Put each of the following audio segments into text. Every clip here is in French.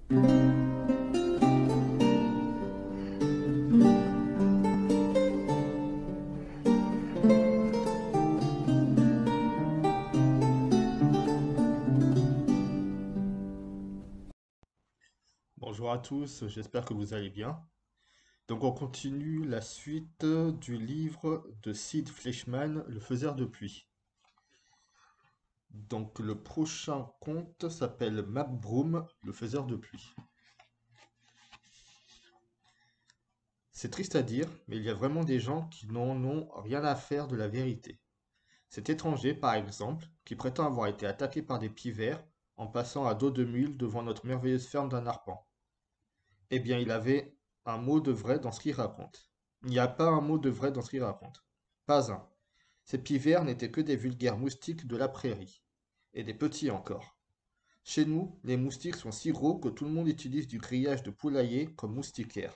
Bonjour à tous, j'espère que vous allez bien. Donc on continue la suite du livre de Sid Fleischmann, Le Faiseur de pluie. Donc le prochain conte s'appelle Mac Broom, Le Faiseur de pluie. C'est triste à dire, mais il y a vraiment des gens qui n'en ont rien à faire de la vérité. Cet étranger, par exemple, qui prétend avoir été attaqué par des pivers en passant à dos de mule devant notre merveilleuse ferme d'un arpent. Eh bien, il avait un mot de vrai dans ce qu'il raconte. Il n'y a pas un mot de vrai dans ce qu'il raconte. Pas un. Ces pivers n'étaient que des vulgaires moustiques de la prairie. Et des petits encore. Chez nous, les moustiques sont si gros que tout le monde utilise du grillage de poulailler comme moustiquaire.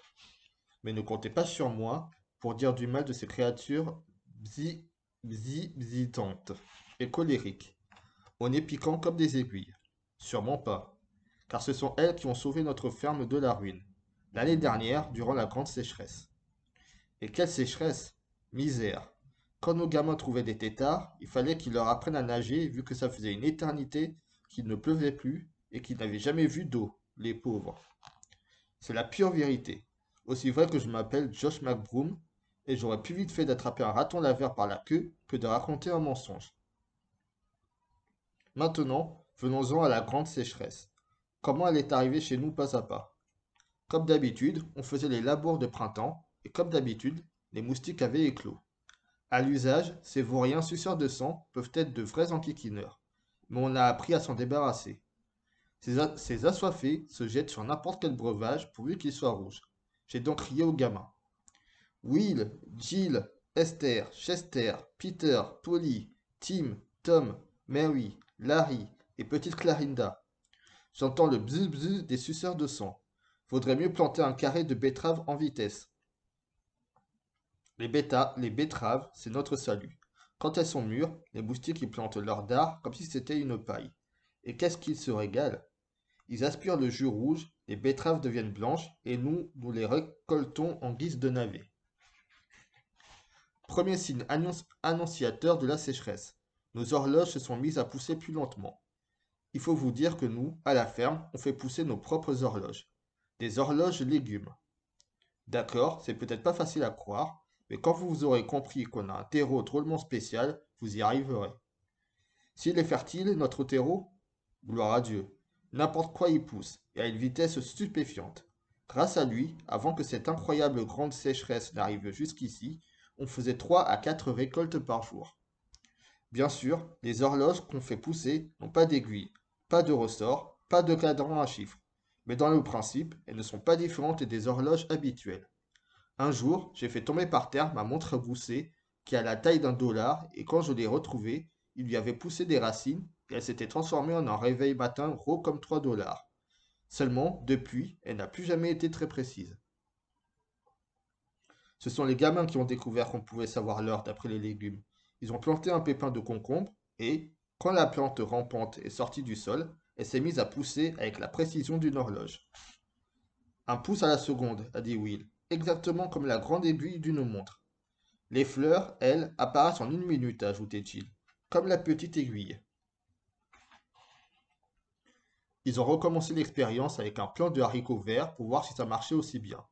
Mais ne comptez pas sur moi pour dire du mal de ces créatures bzitantes et colériques, au nez piquant comme des aiguilles. Sûrement pas, car ce sont elles qui ont sauvé notre ferme de la ruine, l'année dernière durant la grande sécheresse. Et quelle sécheresse! Misère! Quand nos gamins trouvaient des têtards, il fallait qu'ils leur apprennent à nager vu que ça faisait une éternité qu'il ne pleuvait plus et qu'ils n'avaient jamais vu d'eau, les pauvres. C'est la pure vérité. Aussi vrai que je m'appelle Josh McBroom et j'aurais plus vite fait d'attraper un raton laveur par la queue que de raconter un mensonge. Maintenant, venons-en à la grande sécheresse. Comment elle est arrivée chez nous pas à pas? Comme d'habitude, on faisait les labours de printemps et comme d'habitude, les moustiques avaient éclos. À l'usage, ces vauriens suceurs de sang peuvent être de vrais enquiquineurs, mais on a appris à s'en débarrasser. Ces assoiffés se jettent sur n'importe quel breuvage pourvu qu'il soit rouge. J'ai donc crié aux gamins. Will, Jill, Esther, Chester, Peter, Polly, Tim, Tom, Mary, Larry et petite Clarinda. J'entends le bzz bzz des suceurs de sang. Vaudrait mieux planter un carré de betteraves en vitesse. Les betteraves, c'est notre salut. Quand elles sont mûres, les moustiques y plantent leur dard comme si c'était une paille. Et qu'est-ce qu'ils se régalent? Ils aspirent le jus rouge, les betteraves deviennent blanches, et nous les récoltons en guise de navets. Premier signe annonciateur de la sécheresse. Nos horloges se sont mises à pousser plus lentement. Il faut vous dire que nous, à la ferme, on fait pousser nos propres horloges. Des horloges légumes. D'accord, c'est peut-être pas facile à croire, mais quand vous aurez compris qu'on a un terreau drôlement spécial, vous y arriverez. S'il est fertile, notre terreau, gloire à Dieu, n'importe quoi y pousse, et à une vitesse stupéfiante. Grâce à lui, avant que cette incroyable grande sécheresse n'arrive jusqu'ici, on faisait 3 à 4 récoltes par jour. Bien sûr, les horloges qu'on fait pousser n'ont pas d'aiguille, pas de ressort, pas de cadran à chiffres, mais dans le principe, elles ne sont pas différentes des horloges habituelles. Un jour, j'ai fait tomber par terre ma montre gousset qui a la taille d'un dollar et quand je l'ai retrouvée, il lui avait poussé des racines et elle s'était transformée en un réveil matin gros comme 3 dollars. Seulement, depuis, elle n'a plus jamais été très précise. Ce sont les gamins qui ont découvert qu'on pouvait savoir l'heure d'après les légumes. Ils ont planté un pépin de concombre et, quand la plante rampante est sortie du sol, elle s'est mise à pousser avec la précision d'une horloge. Un pouce à la seconde, a dit Will, exactement comme la grande aiguille d'une montre. Les fleurs, elles, apparaissent en 1 minute, ajoutait-il, comme la petite aiguille. Ils ont recommencé l'expérience avec un plant de haricots verts pour voir si ça marchait aussi bien.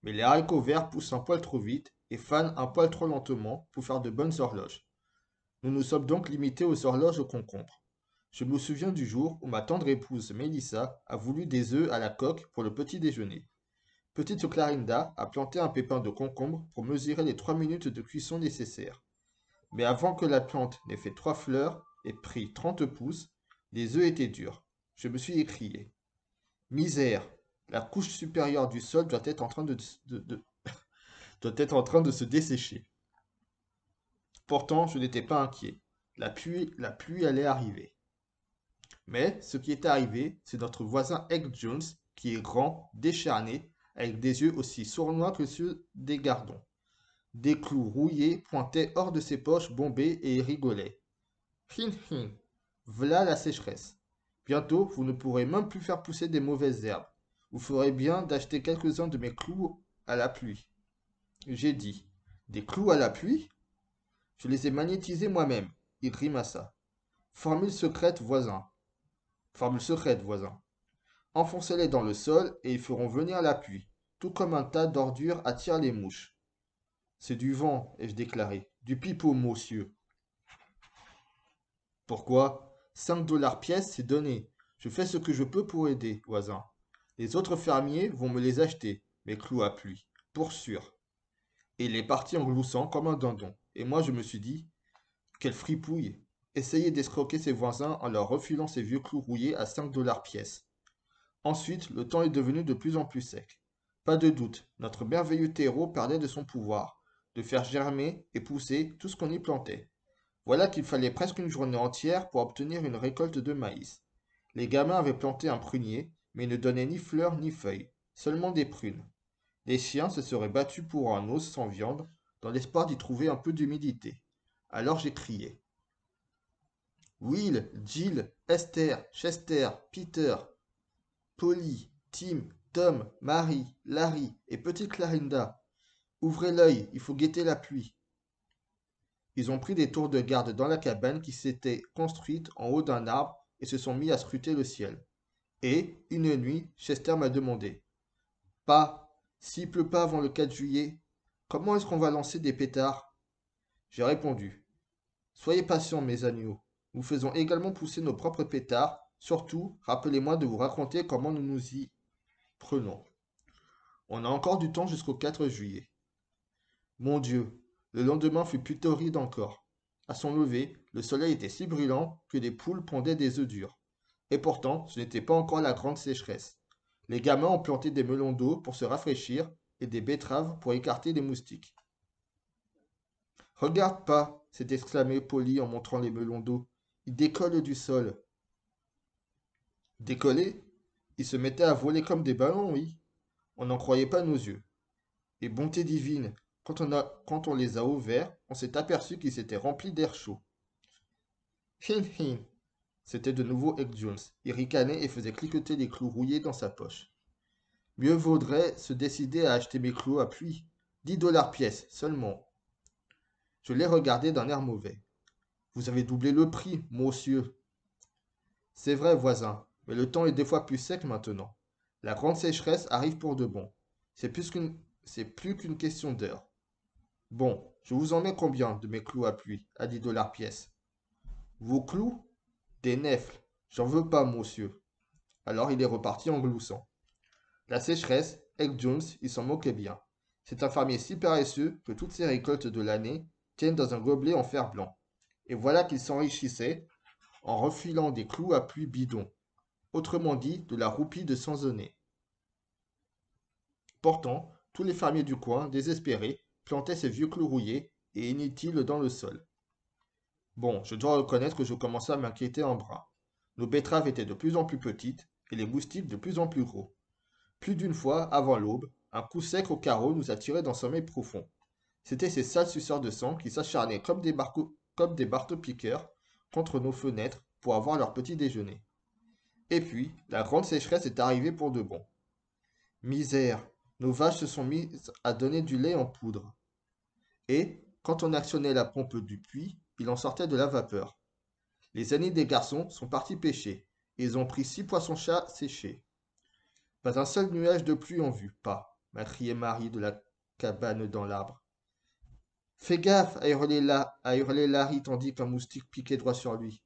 Mais les haricots verts poussent un poil trop vite et fanent un poil trop lentement pour faire de bonnes horloges. Nous nous sommes donc limités aux horloges au concombre. Je me souviens du jour où ma tendre épouse Mélissa a voulu des œufs à la coque pour le petit déjeuner. Petite Clarinda a planté un pépin de concombre pour mesurer les 3 minutes de cuisson nécessaires. Mais avant que la plante n'ait fait 3 fleurs et pris 30 pouces, les œufs étaient durs. Je me suis écrié. Misère! La couche supérieure du sol doit être en train doit être en train de se dessécher. Pourtant, je n'étais pas inquiet. La pluie allait arriver. Mais ce qui est arrivé, c'est notre voisin Egg Jones, qui est grand, décharné, avec des yeux aussi sournois que ceux des gardons. Des clous rouillés pointaient hors de ses poches bombées et il rigolait. Hin hin, v'là la sécheresse. Bientôt, vous ne pourrez même plus faire pousser des mauvaises herbes. Vous ferez bien d'acheter quelques-uns de mes clous à la pluie. J'ai dit. Des clous à la pluie? Je les ai magnétisés moi-même. Il grimaça. Formule secrète, voisin. Formule secrète, voisin. Enfoncez-les dans le sol et ils feront venir la pluie, tout comme un tas d'ordures attire les mouches. C'est du vent, ai-je déclaré. Du pipeau, monsieur. Pourquoi? 5 $ pièce, c'est donné. Je fais ce que je peux pour aider, voisin. Les autres fermiers vont me les acheter, mes clous à pluie, pour sûr. Et il est parti en gloussant comme un dindon. Et moi, je me suis dit, quelle fripouille! Essayer d'escroquer ses voisins en leur refilant ses vieux clous rouillés à 5 $ pièce. Ensuite, le temps est devenu de plus en plus sec. Pas de doute, notre merveilleux terreau perdait de son pouvoir, de faire germer et pousser tout ce qu'on y plantait. Voilà qu'il fallait presque une journée entière pour obtenir une récolte de maïs. Les gamins avaient planté un prunier, mais il ne donnait ni fleurs ni feuilles, seulement des prunes. Les chiens se seraient battus pour un os sans viande, dans l'espoir d'y trouver un peu d'humidité. Alors j'ai crié. Will, Jill, Esther, Chester, Peter, Polly, Tim, Tom, Marie, Larry et petite Clarinda. Ouvrez l'œil, il faut guetter la pluie. Ils ont pris des tours de garde dans la cabane qui s'était construite en haut d'un arbre et se sont mis à scruter le ciel. Et, une nuit, Chester m'a demandé. Pas, s'il pleut pas avant le 4 juillet, comment est-ce qu'on va lancer des pétards? J'ai répondu. Soyez patients, mes agneaux. Nous faisons également pousser nos propres pétards. Surtout, rappelez-moi de vous raconter comment nous nous y prenons. On a encore du temps jusqu'au 4 juillet. Mon Dieu, le lendemain fut plus torride encore. À son lever, le soleil était si brûlant que les poules pondaient des œufs durs. Et pourtant, ce n'était pas encore la grande sécheresse. Les gamins ont planté des melons d'eau pour se rafraîchir et des betteraves pour écarter les moustiques. Regarde pas, s'est exclamé Polly en montrant les melons d'eau. Ils décollent du sol. Décoller? Ils se mettaient à voler comme des ballons, oui. On n'en croyait pas nos yeux. Et bonté divine, quand on les a ouverts, on s'est aperçu qu'ils s'étaient remplis d'air chaud. Hin hin. C'était de nouveau Egg Jones. Il ricanait et faisait cliqueter les clous rouillés dans sa poche. Mieux vaudrait se décider à acheter mes clous à pluie. 10 $ pièce, seulement. Je l'ai regardé d'un air mauvais. Vous avez doublé le prix, monsieur. C'est vrai, voisin, mais le temps est des fois plus sec maintenant. La grande sécheresse arrive pour de bon. C'est plus qu'une question d'heure. Bon, je vous en mets combien de mes clous à pluie, à 10 $ pièce? Vos clous? Des nèfles. J'en veux pas, monsieur. Alors il est reparti en gloussant. La sécheresse, Egg Jones, il s'en moquait bien. C'est un fermier si paresseux que toutes ses récoltes de l'année tiennent dans un gobelet en fer blanc. Et voilà qu'il s'enrichissait en refilant des clous à pluie bidons, autrement dit de la roupie de Sansonnet. Pourtant, tous les fermiers du coin, désespérés, plantaient ces vieux clous rouillés et inutiles dans le sol. Bon, je dois reconnaître que je commençais à m'inquiéter un brin. Nos betteraves étaient de plus en plus petites et les moustiques de plus en plus gros. Plus d'une fois, avant l'aube, un coup sec au carreau nous a tirés d'un sommeil profond. C'étaient ces sales suceurs de sang qui s'acharnaient comme des marteaux-piqueurs contre nos fenêtres pour avoir leur petit déjeuner. Et puis, la grande sécheresse est arrivée pour de bon. Misère, nos vaches se sont mises à donner du lait en poudre. Et, quand on actionnait la pompe du puits, il en sortait de la vapeur. Les aînés des garçons sont partis pêcher, et ils ont pris 6 poissons-chats séchés. Pas un seul nuage de pluie en vue, pas, m'a crié Marie de la cabane dans l'arbre. Fais gaffe, a hurlé Larry tandis qu'un moustique piquait droit sur lui.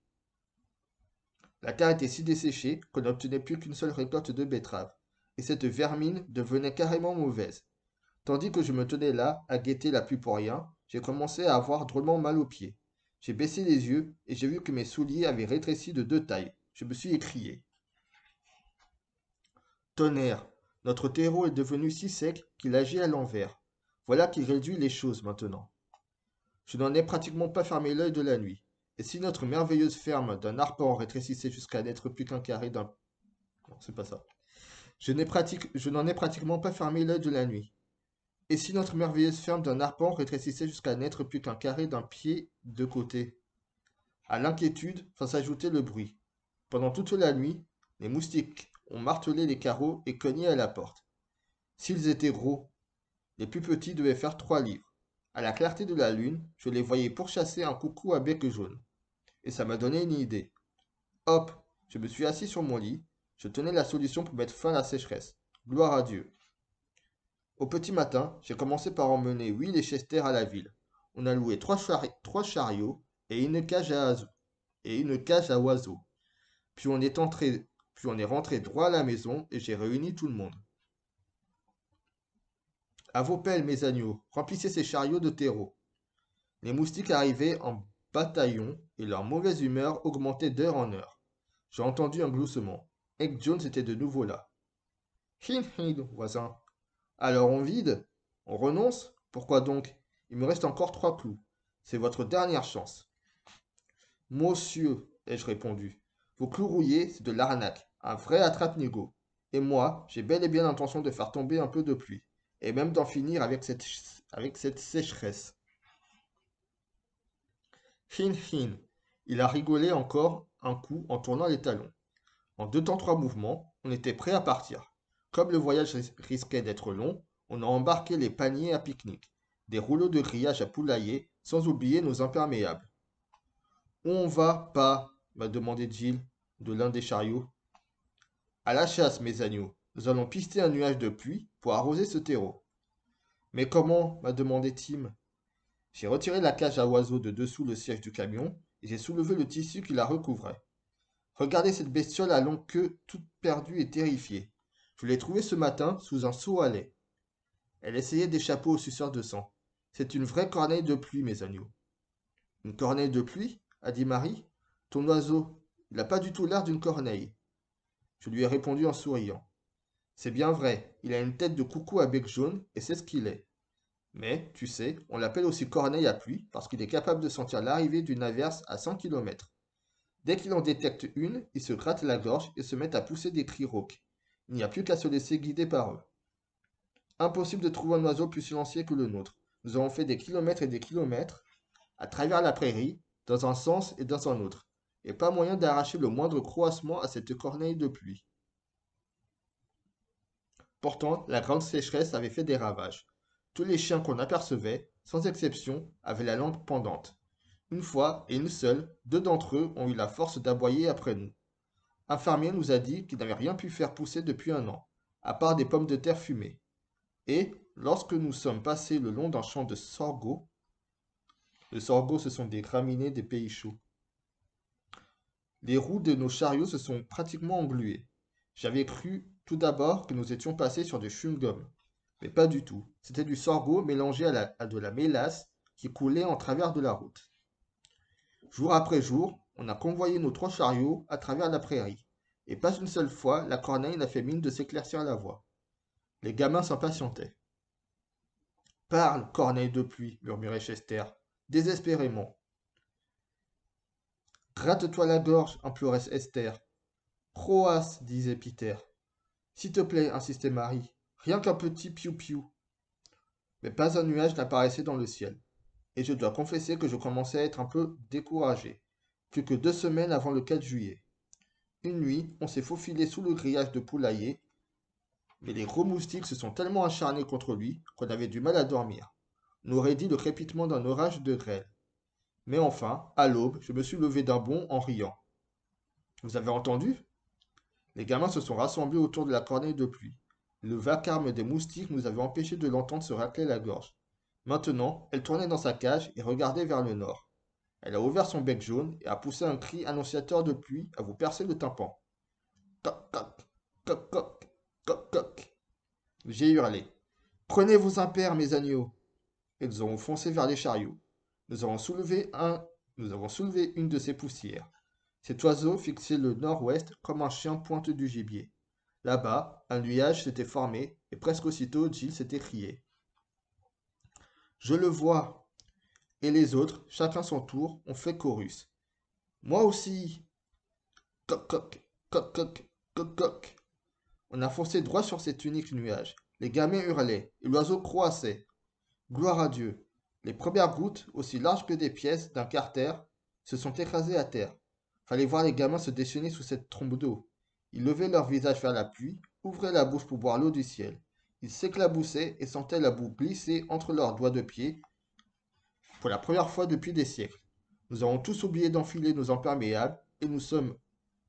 La terre était si desséchée qu'on n'obtenait plus qu'une seule récolte de betteraves, et cette vermine devenait carrément mauvaise. Tandis que je me tenais là, à guetter la pluie pour rien, j'ai commencé à avoir drôlement mal aux pieds. J'ai baissé les yeux et j'ai vu que mes souliers avaient rétréci de 2 tailles. Je me suis écrié. Tonnerre, notre terreau est devenu si sec qu'il agit à l'envers. Voilà qui réduit les choses maintenant. Je n'en ai pratiquement pas fermé l'œil de la nuit. Et si notre merveilleuse ferme d'un arpent rétrécissait jusqu'à n'être plus qu'un carré d'un... Non, c'est pas ça. Je n'en ai pratiquement pas fermé l'œil de la nuit. Et si notre merveilleuse ferme d'un arpent rétrécissait jusqu'à n'être plus qu'un carré d'un pied de côté? À l'inquiétude, s'ajoutait le bruit. Pendant toute la nuit, les moustiques ont martelé les carreaux et cogné à la porte. S'ils étaient gros, les plus petits devaient faire 3 livres. À la clarté de la lune, je les voyais pourchasser un coucou à bec jaune. Et ça m'a donné une idée. Hop, je me suis assis sur mon lit. Je tenais la solution pour mettre fin à la sécheresse. Gloire à Dieu. Au petit matin, j'ai commencé par emmener Will et Chester à la ville. On a loué 3 chariots et une cage à oiseaux. Puis puis on est rentré droit à la maison et j'ai réuni tout le monde. À vos pelles, mes agneaux, remplissez ces chariots de terreau. Les moustiques arrivaient en bataillon et leur mauvaise humeur augmentait d'heure en heure. J'ai entendu un gloussement. Egg Jones était de nouveau là. Hin hin, voisin. Alors on vide? On renonce? Pourquoi donc? Il me reste encore 3 clous. C'est votre dernière chance. Monsieur, ai-je répondu, vos clous rouillés, c'est de l'arnaque, un vrai attrape-nigo. Et moi, j'ai bel et bien l'intention de faire tomber un peu de pluie, et même d'en finir avec cette sécheresse. Hin hin. Il a rigolé encore un coup en tournant les talons. En 2 temps 3 mouvements, on était prêt à partir. Comme le voyage risquait d'être long, on a embarqué les paniers à pique-nique, des rouleaux de grillage à poulailler, sans oublier nos imperméables. Où on va, pas? M'a demandé Jill, de l'un des chariots. À la chasse, mes agneaux. Nous allons pister un nuage de pluie pour arroser ce terreau. Mais comment? M'a demandé Tim. J'ai retiré la cage à oiseaux de dessous le siège du camion et j'ai soulevé le tissu qui la recouvrait. Regardez cette bestiole à longue queue, toute perdue et terrifiée. Je l'ai trouvée ce matin sous un seau à lait. Elle essayait d'échapper au suceur de sang. C'est une vraie corneille de pluie, mes agneaux. Une corneille de pluie? A dit Marie. Ton oiseau, il n'a pas du tout l'air d'une corneille. Je lui ai répondu en souriant. C'est bien vrai, il a une tête de coucou à bec jaune et c'est ce qu'il est. Mais, tu sais, on l'appelle aussi corneille à pluie parce qu'il est capable de sentir l'arrivée d'une averse à 100 km. Dès qu'il en détecte une, il se gratte la gorge et se met à pousser des cris rauques. Il n'y a plus qu'à se laisser guider par eux. Impossible de trouver un oiseau plus silencieux que le nôtre. Nous avons fait des kilomètres et des kilomètres à travers la prairie, dans un sens et dans un autre, et pas moyen d'arracher le moindre croassement à cette corneille de pluie. Pourtant, la grande sécheresse avait fait des ravages. Tous les chiens qu'on apercevait, sans exception, avaient la langue pendante. Une fois, et une seule, 2 d'entre eux ont eu la force d'aboyer après nous. Un fermier nous a dit qu'il n'avait rien pu faire pousser depuis un an, à part des pommes de terre fumées. Et, lorsque nous sommes passés le long d'un champ de sorgho, le sorgho ce sont des graminées des pays chauds, les roues de nos chariots se sont pratiquement engluées. J'avais cru tout d'abord que nous étions passés sur du chewing-gum, mais pas du tout. C'était du sorgho mélangé à de la mélasse qui coulait en travers de la route. Jour après jour, on a convoyé nos 3 chariots à travers la prairie, et pas une seule fois la corneille n'a fait mine de s'éclaircir la voie. Les gamins s'impatientaient. Parle, corneille de pluie, murmurait Chester, désespérément. Gratte-toi la gorge, implorait Esther. Proas, disait Peter. S'il te plaît, insistait Marie. Rien qu'un petit piou-piou. Mais pas un nuage n'apparaissait dans le ciel. Et je dois confesser que je commençais à être un peu découragé. Plus que 2 semaines avant le 4 juillet. Une nuit, on s'est faufilé sous le grillage de poulailler, mais les gros moustiques se sont tellement acharnés contre lui qu'on avait du mal à dormir. On aurait dit le crépitement d'un orage de grêle. Mais enfin, à l'aube, je me suis levé d'un bond en riant. Vous avez entendu? Les gamins se sont rassemblés autour de la corneille de pluie. Le vacarme des moustiques nous avait empêché de l'entendre se racler la gorge. Maintenant, elle tournait dans sa cage et regardait vers le nord. Elle a ouvert son bec jaune et a poussé un cri annonciateur de pluie à vous percer le tympan. Coq, coq, coq, coq, coq, coq. J'ai hurlé. Prenez vos impairs, mes agneaux. Ils ont foncé vers les chariots. Nous avons soulevé une de ces poussières. Cet oiseau fixait le nord-ouest comme un chien pointe du gibier. Là-bas, un nuage s'était formé et presque aussitôt Jill s'était crié. Je le vois. Et les autres, chacun son tour, ont fait chorus. Moi aussi. Coq, coq, coq, coq, coq, coq. On a foncé droit sur cet unique nuage. Les gamins hurlaient et l'oiseau croassait. Gloire à Dieu. Les premières gouttes, aussi larges que des pièces d'un carter, se sont écrasées à terre. Fallait voir les gamins se déchaîner sous cette trombe d'eau. Ils levaient leur visage vers la pluie, ouvraient la bouche pour boire l'eau du ciel. Ils s'éclaboussaient et sentaient la boue glisser entre leurs doigts de pied pour la première fois depuis des siècles. Nous avons tous oublié d'enfiler nos imperméables et nous sommes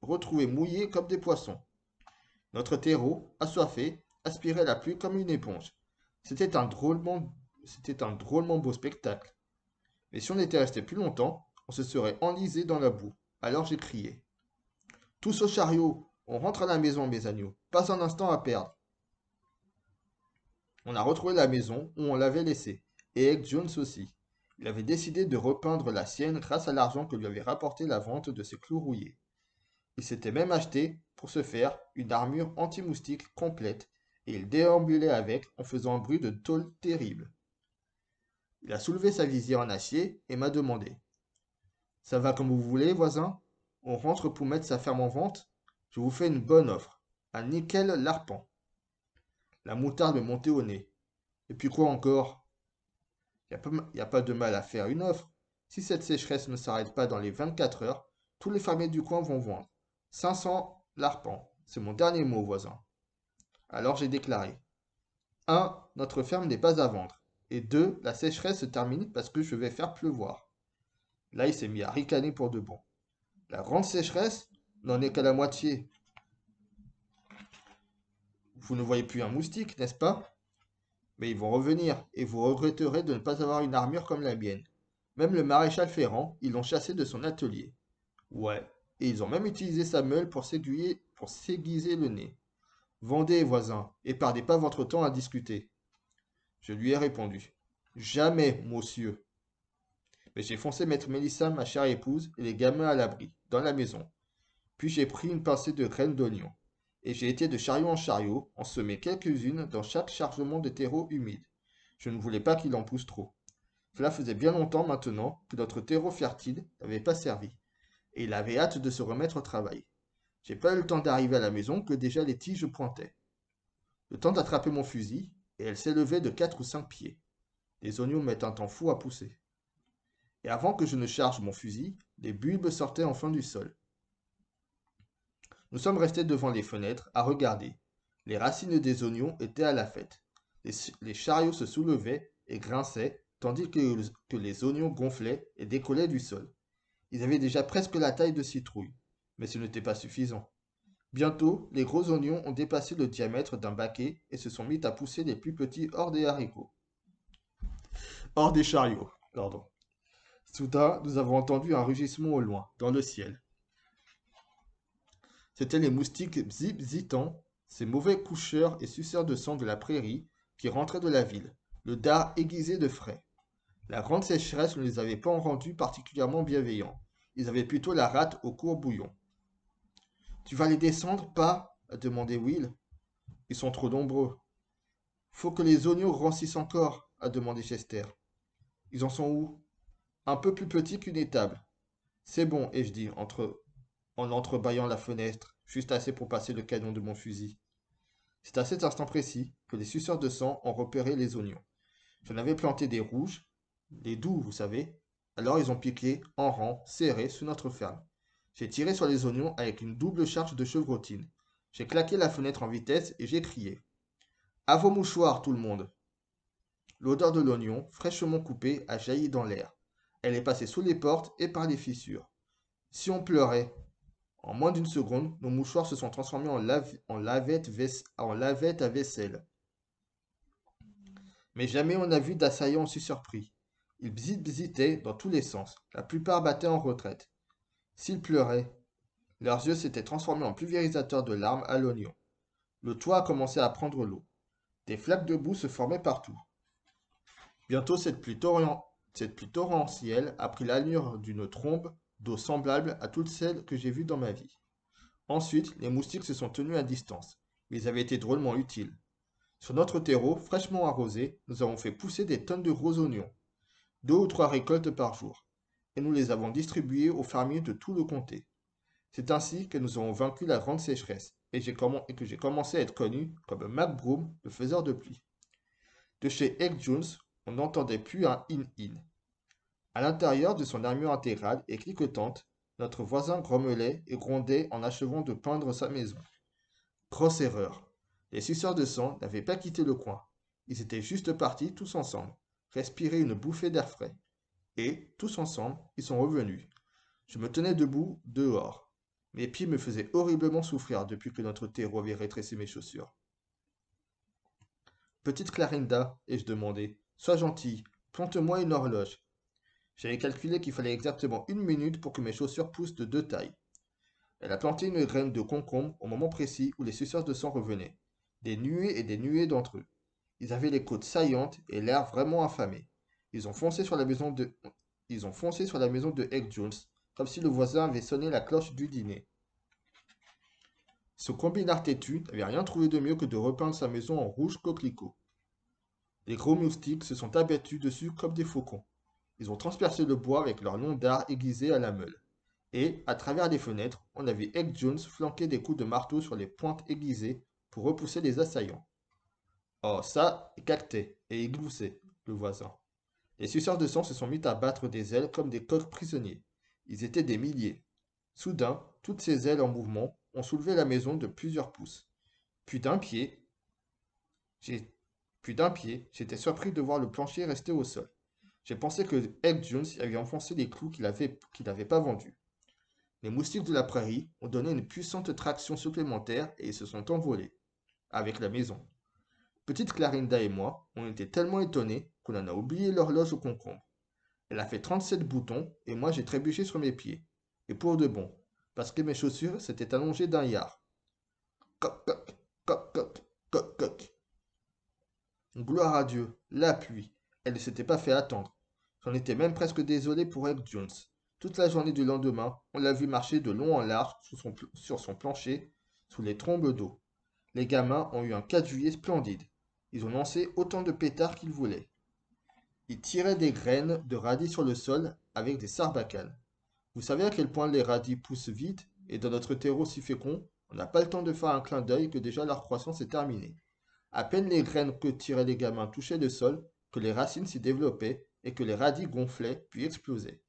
retrouvés mouillés comme des poissons. Notre terreau, assoiffé, aspirait la pluie comme une éponge. C'était c'était un drôlement beau spectacle. Mais si on était resté plus longtemps, on se serait enlisé dans la boue. Alors j'ai crié. Tous au chariot, on rentre à la maison, mes agneaux. Pas un instant à perdre. On a retrouvé la maison où on l'avait laissée, et Egg Jones aussi. Il avait décidé de repeindre la sienne grâce à l'argent que lui avait rapporté la vente de ses clous rouillés. Il s'était même acheté, pour ce faire, une armure anti-moustique complète, et il déambulait avec en faisant un bruit de tôle terrible. Il a soulevé sa visière en acier et m'a demandé. Ça va comme vous voulez, voisin? On rentre pour mettre sa ferme en vente? Je vous fais une bonne offre. Un nickel l'arpent. La moutarde me montait au nez. Et puis quoi encore? Y a pas de mal à faire une offre. Si cette sécheresse ne s'arrête pas dans les 24 heures, tous les fermiers du coin vont vendre. 500 l'arpent. C'est mon dernier mot, voisin. Alors j'ai déclaré. 1. Notre ferme n'est pas à vendre. Et 2. La sécheresse se termine parce que je vais faire pleuvoir. Là, il s'est mis à ricaner pour de bon. La grande sécheresse n'en est qu'à la moitié. Vous ne voyez plus un moustique, n'est-ce pas? Mais ils vont revenir, et vous regretterez de ne pas avoir une armure comme la mienne. Même le maréchal Ferrand, ils l'ont chassé de son atelier. Ouais, et ils ont même utilisé sa meule pour s'aiguiser le nez. Vendez, voisin, et perdez pas votre temps à discuter. Je lui ai répondu. Jamais, monsieur. Mais j'ai foncé mettre Mélissa, ma chère épouse, et les gamins à l'abri, dans la maison. Puis j'ai pris une pincée de graines d'oignon, et j'ai été de chariot en chariot, en semer quelques-unes dans chaque chargement de terreau humide. Je ne voulais pas qu'il en pousse trop. Cela faisait bien longtemps maintenant que notre terreau fertile n'avait pas servi, et il avait hâte de se remettre au travail. J'ai pas eu le temps d'arriver à la maison que déjà les tiges pointaient. Le temps d'attraper mon fusil, et elle s'élevait de 4 ou 5 pieds. Les oignons mettent un temps fou à pousser. Et avant que je ne charge mon fusil, les bulbes sortaient enfin du sol. Nous sommes restés devant les fenêtres à regarder. Les racines des oignons étaient à la fête. Les chariots se soulevaient et grinçaient, tandis que les oignons gonflaient et décollaient du sol. Ils avaient déjà presque la taille de citrouilles, mais ce n'était pas suffisant. Bientôt, les gros oignons ont dépassé le diamètre d'un baquet et se sont mis à pousser les plus petits hors des haricots. Hors des chariots, pardon. Soudain, nous avons entendu un rugissement au loin, dans le ciel. C'étaient les moustiques bzip-bzitant, ces mauvais coucheurs et suceurs de sang de la prairie qui rentraient de la ville, le dard aiguisé de frais. La grande sécheresse ne les avait pas rendus particulièrement bienveillants. Ils avaient plutôt la rate au court bouillon. Tu vas les descendre, pas? A demandé Will. Ils sont trop nombreux. Faut que les oignons grossissent encore, a demandé Chester. Ils en sont où? Un peu plus petits qu'une étable. C'est bon, ai-je dit, en entrebâillant la fenêtre, juste assez pour passer le canon de mon fusil. C'est à cet instant précis que les suceurs de sang ont repéré les oignons. J'en avais planté des rouges, les doux, vous savez. Alors ils ont piqué, en rang, serré, sous notre ferme. J'ai tiré sur les oignons avec une double charge de chevrotine. J'ai claqué la fenêtre en vitesse et j'ai crié. À vos mouchoirs, tout le monde! L'odeur de l'oignon, fraîchement coupé, a jailli dans l'air. Elle est passée sous les portes et par les fissures. Si on pleurait, en moins d'une seconde, nos mouchoirs se sont transformés en lavettes à vaisselle. Mais jamais on n'a vu d'assaillants aussi surpris. Ils bzitaient dans tous les sens. La plupart battaient en retraite. S'ils pleuraient, leurs yeux s'étaient transformés en pulvérisateurs de larmes à l'oignon. Le toit a commencé à prendre l'eau. Des flaques de boue se formaient partout. Bientôt, cette pluie torrentielle a pris l'allure d'une trombe d'eau semblable à toutes celles que j'ai vues dans ma vie. Ensuite, les moustiques se sont tenus à distance, mais ils avaient été drôlement utiles. Sur notre terreau, fraîchement arrosé, nous avons fait pousser des tonnes de gros oignons, 2 ou 3 récoltes par jour, et nous les avons distribués aux fermiers de tout le comté. C'est ainsi que nous avons vaincu la grande sécheresse, et que j'ai commencé à être connu comme Mac Broom, le faiseur de pluie. De chez Egg Jones, on n'entendait plus un in-in. À l'intérieur de son armure intégrale et cliquetante, notre voisin grommelait et grondait en achevant de peindre sa maison. Grosse erreur. Les suceurs de sang n'avaient pas quitté le coin. Ils étaient juste partis tous ensemble, respirer une bouffée d'air frais. Et, tous ensemble, ils sont revenus. Je me tenais debout, dehors. Mes pieds me faisaient horriblement souffrir depuis que notre terreau avait rétréci mes chaussures. Petite Clarinda, ai-je demandé, sois gentille, plante-moi une horloge. J'avais calculé qu'il fallait exactement 1 minute pour que mes chaussures poussent de 2 tailles. Elle a planté une graine de concombre au moment précis où les suceurs de sang revenaient. Des nuées et des nuées d'entre eux. Ils avaient les côtes saillantes et l'air vraiment affamés. Ils ont foncé sur la maison de... Ils ont foncé sur la maison de Egg Jones, comme si le voisin avait sonné la cloche du dîner. Ce combinard têtu n'avait rien trouvé de mieux que de repeindre sa maison en rouge coquelicot. Les gros moustiques se sont abattus dessus comme des faucons. Ils ont transpercé le bois avec leurs longs dards aiguisés à la meule. Et, à travers les fenêtres, on a vu Egg Jones flanquer des coups de marteau sur les pointes aiguisées pour repousser les assaillants. Oh, ça, cactait et égloussait, le voisin. Les suceurs de sang se sont mis à battre des ailes comme des coqs prisonniers. Ils étaient des milliers. Soudain, toutes ces ailes en mouvement ont soulevé la maison de plusieurs pouces. Puis d'un pied, j'ai... Puis d'un pied, j'étais surpris de voir le plancher rester au sol. J'ai pensé que Egg Jones avait enfoncé les clous qu'il n'avait pas vendus. Les moustiques de la prairie ont donné une puissante traction supplémentaire et ils se sont envolés, avec la maison. Petite Clarinda et moi, on était tellement étonnés qu'on en a oublié l'horloge au concombre. Elle a fait 37 boutons et moi j'ai trébuché sur mes pieds. Et pour de bon, parce que mes chaussures s'étaient allongées d'un yard. Coc, coc, coc, coc, coc, coc. Gloire à Dieu, la pluie. Elle ne s'était pas fait attendre. J'en étais même presque désolé pour Egg Jones. Toute la journée du lendemain, on l'a vu marcher de long en large sur son plancher, sous les trombes d'eau. Les gamins ont eu un 4 juillet splendide. Ils ont lancé autant de pétards qu'ils voulaient. Ils tiraient des graines de radis sur le sol avec des sarbacanes. Vous savez à quel point les radis poussent vite, et dans notre terreau si fécond, on n'a pas le temps de faire un clin d'œil que déjà leur croissance est terminée. À peine les graines que tiraient les gamins touchaient le sol, que les racines s'y développaient et que les radis gonflaient puis explosaient.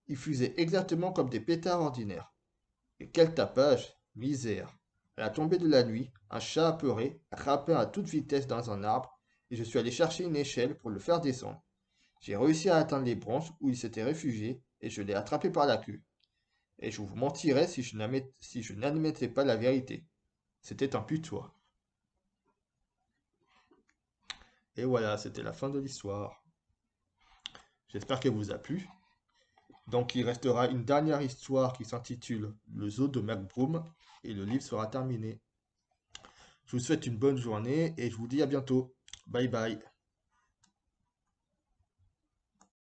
Ils fusaient exactement comme des pétards ordinaires. Et quel tapage! Misère! À la tombée de la nuit, un chat apeuré grimpait à toute vitesse dans un arbre et je suis allé chercher une échelle pour le faire descendre. J'ai réussi à atteindre les branches où il s'était réfugié et je l'ai attrapé par la queue. Et je vous mentirais si je n'admettais pas la vérité. C'était un putois. Et voilà, c'était la fin de l'histoire. J'espère qu'elle vous a plu. Donc il restera une dernière histoire qui s'intitule Le zoo de McBroom et le livre sera terminé. Je vous souhaite une bonne journée et je vous dis à bientôt. Bye bye.